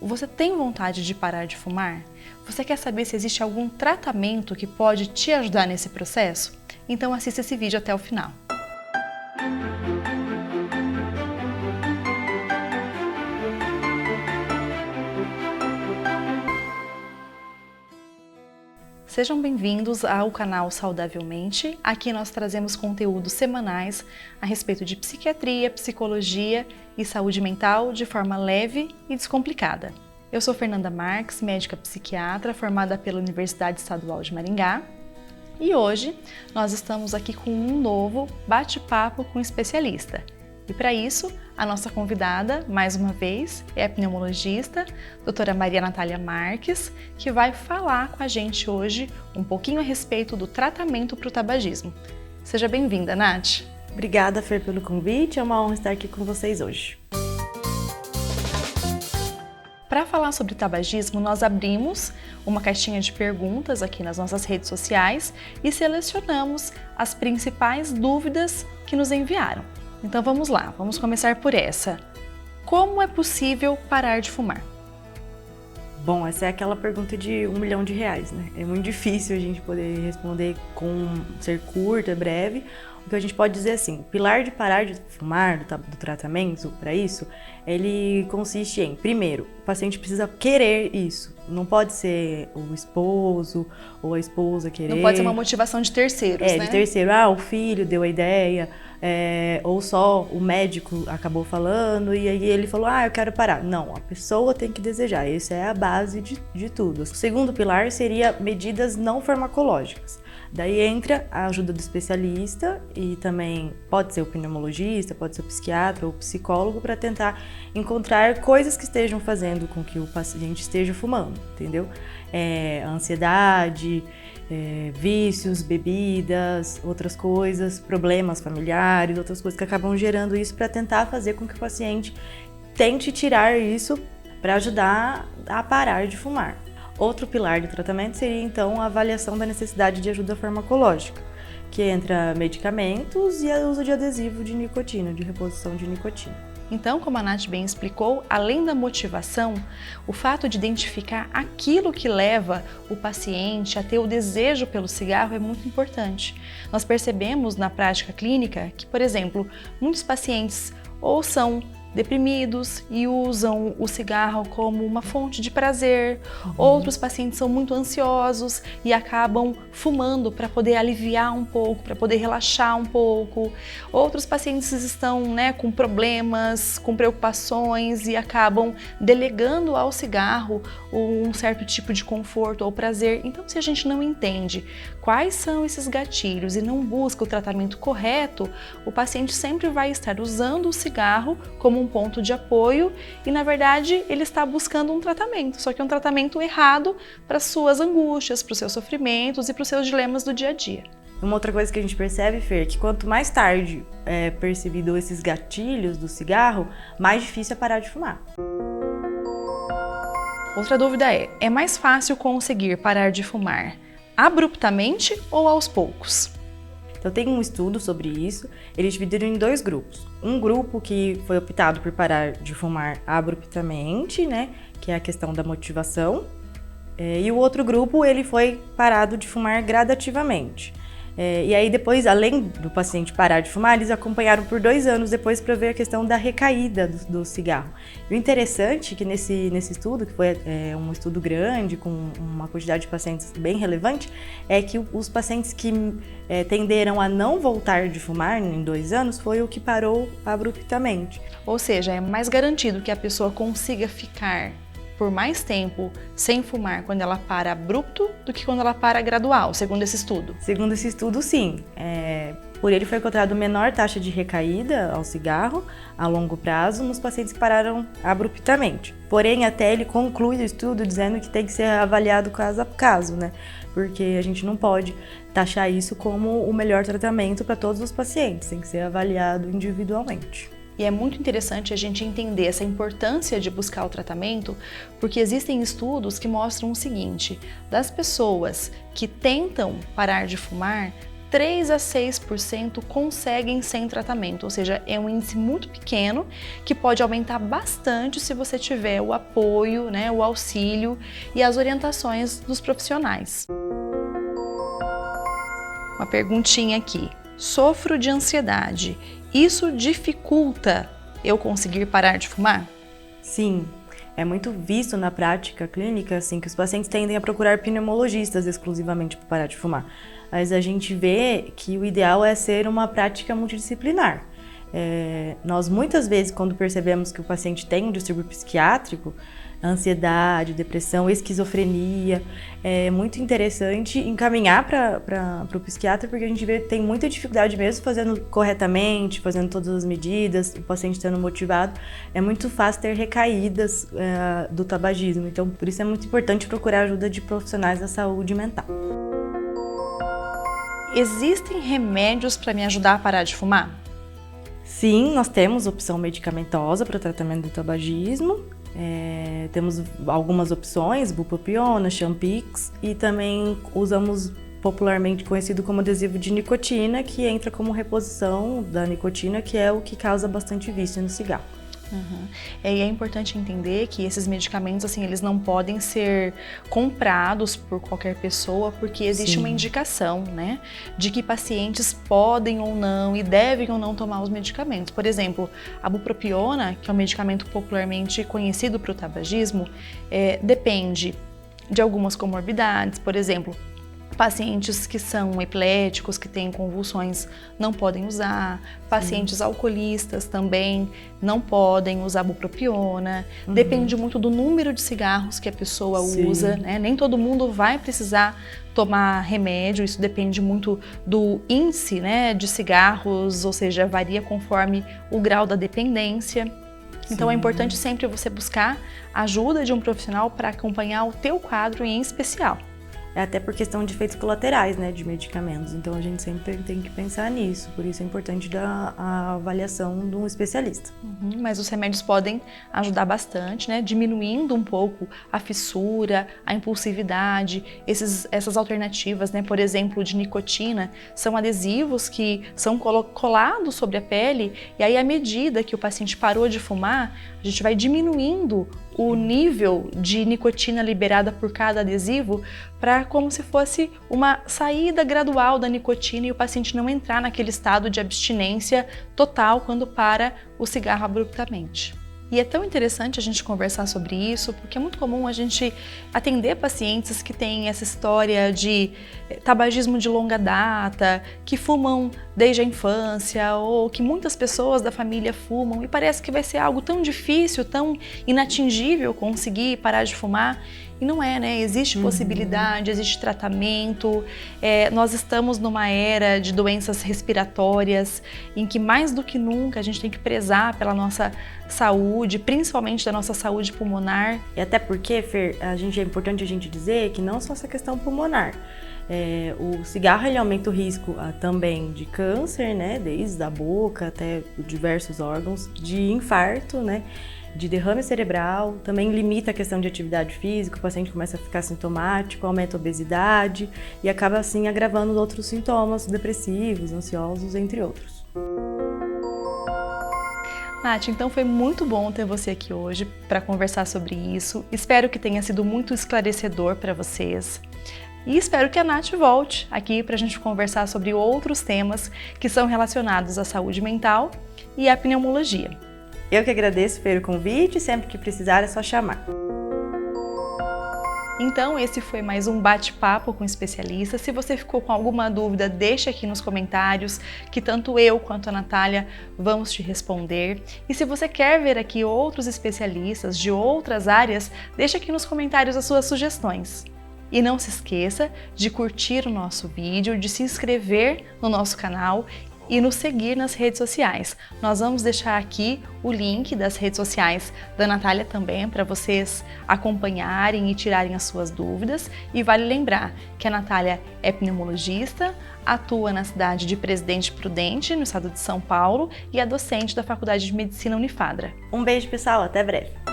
Você tem vontade de parar de fumar? Você quer saber se existe algum tratamento que pode te ajudar nesse processo? Então assista esse vídeo até o final. Sejam bem-vindos ao canal Saudavelmente. Aqui nós trazemos conteúdos semanais a respeito de psiquiatria, psicologia e saúde mental de forma leve e descomplicada. Eu sou Fernanda Marques, médica psiquiatra formada pela Universidade Estadual de Maringá. E hoje nós estamos aqui com um novo bate-papo com um especialista. E para isso, a nossa convidada, mais uma vez, é a pneumologista, doutora Maria Natália Marques, que vai falar com a gente hoje um pouquinho a respeito do tratamento para o tabagismo. Seja bem-vinda, Nath. Obrigada, Fer, pelo convite. É uma honra estar aqui com vocês hoje. Para falar sobre tabagismo, nós abrimos uma caixinha de perguntas aqui nas nossas redes sociais e selecionamos as principais dúvidas que nos enviaram. Então vamos lá, vamos começar por essa. Como é possível parar de fumar? Bom, essa é aquela pergunta de R$1 milhão, né? É muito difícil a gente poder responder ser curta, breve. O que a gente pode dizer assim, o pilar de parar de fumar, do tratamento para isso, ele consiste em, primeiro, o paciente precisa querer isso. Não pode ser o esposo ou a esposa querer. Não pode ser uma motivação de terceiros, né? De terceiro, o filho deu a ideia, ou só o médico acabou falando e aí ele falou, eu quero parar. Não, a pessoa tem que desejar, essa é a base de tudo. O segundo pilar seria medidas não farmacológicas. Daí entra a ajuda do especialista e também pode ser o pneumologista, pode ser o psiquiatra ou o psicólogo para tentar encontrar coisas que estejam fazendo com que o paciente esteja fumando, entendeu? Ansiedade, vícios, bebidas, outras coisas, problemas familiares, outras coisas que acabam gerando isso para tentar fazer com que o paciente tente tirar isso para ajudar a parar de fumar. Outro pilar do tratamento seria, então, a avaliação da necessidade de ajuda farmacológica, que entra medicamentos e o uso de adesivo de nicotina, de reposição de nicotina. Então, como a Nath bem explicou, além da motivação, o fato de identificar aquilo que leva o paciente a ter o desejo pelo cigarro é muito importante. Nós percebemos na prática clínica que, por exemplo, muitos pacientes ou são deprimidos e usam o cigarro como uma fonte de prazer. Outros pacientes são muito ansiosos e acabam fumando para poder aliviar um pouco, para poder relaxar um pouco. Outros pacientes estão com problemas, com preocupações e acabam delegando ao cigarro um certo tipo de conforto ou prazer. Então, se a gente não entende quais são esses gatilhos e não busca o tratamento correto, o paciente sempre vai estar usando o cigarro como um ponto de apoio e, na verdade, ele está buscando um tratamento, só que é um tratamento errado para as suas angústias, para os seus sofrimentos e para os seus dilemas do dia a dia. Uma outra coisa que a gente percebe, Fer, é que quanto mais tarde é percebido esses gatilhos do cigarro, mais difícil é parar de fumar. Outra dúvida é mais fácil conseguir parar de fumar abruptamente ou aos poucos? Então tem um estudo sobre isso, eles dividiram em dois grupos. Um grupo que foi optado por parar de fumar abruptamente, que é a questão da motivação, e o outro grupo ele foi parado de fumar gradativamente. E aí depois, além do paciente parar de fumar, eles acompanharam por 2 anos depois para ver a questão da recaída do cigarro. E o interessante é que nesse estudo, que foi um estudo grande, com uma quantidade de pacientes bem relevante, é que os pacientes que tenderam a não voltar de fumar em 2 anos foi o que parou abruptamente. Ou seja, é mais garantido que a pessoa consiga ficar por mais tempo sem fumar quando ela para abrupto do que quando ela para gradual, segundo esse estudo? Segundo esse estudo, sim. Por ele foi encontrado menor taxa de recaída ao cigarro a longo prazo nos pacientes que pararam abruptamente. Porém, até ele conclui o estudo dizendo que tem que ser avaliado caso a caso, Porque a gente não pode taxar isso como o melhor tratamento para todos os pacientes, tem que ser avaliado individualmente. E é muito interessante a gente entender essa importância de buscar o tratamento, porque existem estudos que mostram o seguinte: das pessoas que tentam parar de fumar, 3 a 6% conseguem sem tratamento, ou seja, é um índice muito pequeno que pode aumentar bastante se você tiver o apoio, né, o auxílio e as orientações dos profissionais. Uma perguntinha aqui. Sofro de ansiedade. Isso dificulta eu conseguir parar de fumar? Sim. É muito visto na prática clínica assim, que os pacientes tendem a procurar pneumologistas exclusivamente para parar de fumar. Mas a gente vê que o ideal é ser uma prática multidisciplinar. Nós muitas vezes, quando percebemos que o paciente tem um distúrbio psiquiátrico, ansiedade, depressão, esquizofrenia, é muito interessante encaminhar para o psiquiatra, porque a gente vê que tem muita dificuldade mesmo fazendo corretamente, fazendo todas as medidas, o paciente estando motivado, é muito fácil ter recaídas do tabagismo. Então, por isso é muito importante procurar ajuda de profissionais da saúde mental. Existem remédios para me ajudar a parar de fumar? Sim, nós temos opção medicamentosa para o tratamento do tabagismo. Temos algumas opções, bupropiona, Champix, e também usamos popularmente conhecido como adesivo de nicotina, que entra como reposição da nicotina, que é o que causa bastante vício no cigarro. Uhum. E é importante entender que esses medicamentos, assim, eles não podem ser comprados por qualquer pessoa, porque existe Sim. uma indicação, né, de que pacientes podem ou não e devem ou não tomar os medicamentos. Por exemplo, a bupropiona, que é um medicamento popularmente conhecido para o tabagismo, depende de algumas comorbidades. Por exemplo, pacientes que são epiléticos, que têm convulsões, não podem usar. Pacientes alcoolistas também não podem usar bupropiona. Depende muito do número de cigarros que a pessoa usa, né? Nem todo mundo vai precisar tomar remédio, isso depende muito do índice, né, de cigarros, ou seja, varia conforme o grau da dependência. Então é importante sempre você buscar a ajuda de um profissional para acompanhar o teu quadro em especial. Até por questão de efeitos colaterais, né, de medicamentos. Então a gente sempre tem que pensar nisso, por isso é importante dar a avaliação de um especialista. Mas os remédios podem ajudar bastante, né, diminuindo um pouco a fissura, a impulsividade, essas alternativas, né, por exemplo, de nicotina, são adesivos que são colados sobre a pele e aí à medida que o paciente parou de fumar, a gente vai diminuindo o nível de nicotina liberada por cada adesivo para como se fosse uma saída gradual da nicotina e o paciente não entrar naquele estado de abstinência total quando para o cigarro abruptamente. E é tão interessante a gente conversar sobre isso, porque é muito comum a gente atender pacientes que têm essa história de tabagismo de longa data, que fumam desde a infância, ou que muitas pessoas da família fumam, e parece que vai ser algo tão difícil, tão inatingível conseguir parar de fumar. E não é, né? Existe possibilidade, existe tratamento. Nós estamos numa era de doenças respiratórias em que mais do que nunca a gente tem que prezar pela nossa saúde, principalmente da nossa saúde pulmonar. E até porque, Fer, é importante a gente dizer que não só essa questão pulmonar. O cigarro ele aumenta o risco também de câncer, né? Desde a boca até diversos órgãos, de infarto, né? De derrame cerebral, também limita a questão de atividade física, o paciente começa a ficar sintomático, aumenta a obesidade e acaba assim agravando outros sintomas depressivos, ansiosos, entre outros. Nath, então foi muito bom ter você aqui hoje para conversar sobre isso. Espero que tenha sido muito esclarecedor para vocês. E espero que a Nath volte aqui para a gente conversar sobre outros temas que são relacionados à saúde mental e à pneumologia. Eu que agradeço, Fer, o convite, sempre que precisar é só chamar. Então, esse foi mais um bate-papo com especialistas. Se você ficou com alguma dúvida, deixa aqui nos comentários, que tanto eu quanto a Natália vamos te responder. E se você quer ver aqui outros especialistas de outras áreas, deixa aqui nos comentários as suas sugestões. E não se esqueça de curtir o nosso vídeo, de se inscrever no nosso canal e nos seguir nas redes sociais. Nós vamos deixar aqui o link das redes sociais da Natália também para vocês acompanharem e tirarem as suas dúvidas. E vale lembrar que a Natália é pneumologista, atua na cidade de Presidente Prudente, no estado de São Paulo, e é docente da Faculdade de Medicina Unifadra. Um beijo, pessoal, até breve!